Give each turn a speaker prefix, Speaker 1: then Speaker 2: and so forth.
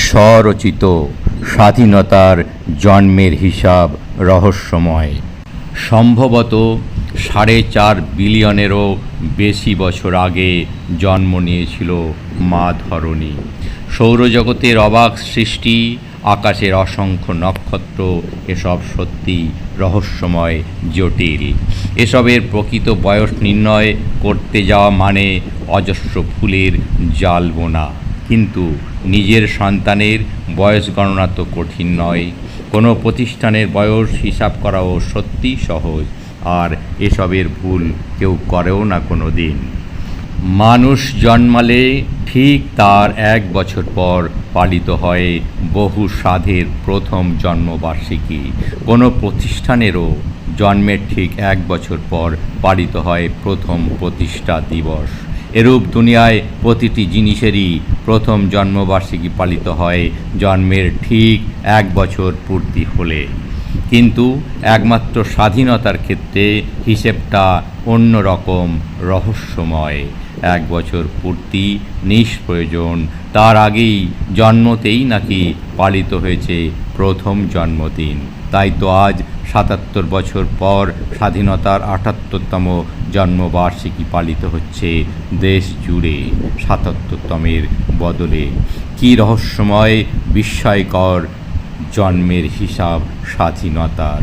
Speaker 1: স্বরচিত স্বাধীনতার জন্মের হিসাব রহস্যময়। সম্ভবত 4.5 বিলিয়নেরও বেশি বছর আগে জন্ম নিয়েছিল মা ধরণী। সৌরজগতের অবাক সৃষ্টি, আকাশের অসংখ্য নক্ষত্র, এসব সত্যি রহস্যময়, জটিল। এসবের প্রকৃত বয়স নির্ণয় করতে যাওয়া মানে অজস্র ফুলের জাল বোনা। কিন্তু নিজের সন্তানের বয়স গণনা তো কঠিন নয়। কোনো প্রতিষ্ঠানের বয়স হিসাব করাও সত্যিই সহজ, আর এসবের ভুল কেউ করেও না কোনো দিন। মানুষ জন্মালে ঠিক তার 1 বছর পর পালিত হয় বহু সাধের প্রথম জন্মবার্ষিকী। কোনো প্রতিষ্ঠানেরও জন্মের ঠিক 1 বছর পর পালিত হয় প্রথম প্রতিষ্ঠা দিবস। এরূপ দুনিয়ায় প্রতিটি জিনিসেরই প্রথম জন্মবার্ষিকী পালিত হয় জন্মের ঠিক 1 বছর পূর্তি হলে। কিন্তু একমাত্র স্বাধীনতার ক্ষেত্রে হিসেবটা অন্যরকম, রহস্যময়। 1 বছর পূর্তি নিষ্প্রয়োজন, তার আগেই জন্মতেই নাকি পালিত হয়েছে প্রথম জন্মদিন। তাই তো আজ 77 বছর পর স্বাধীনতার 78তম জন্মবার্ষিকী পালিত হচ্ছে দেশ জুড়ে। 77তমের বদলে কী রহস্যময়, বিস্ময়কর জন্মের হিসাব স্বাধীনতার।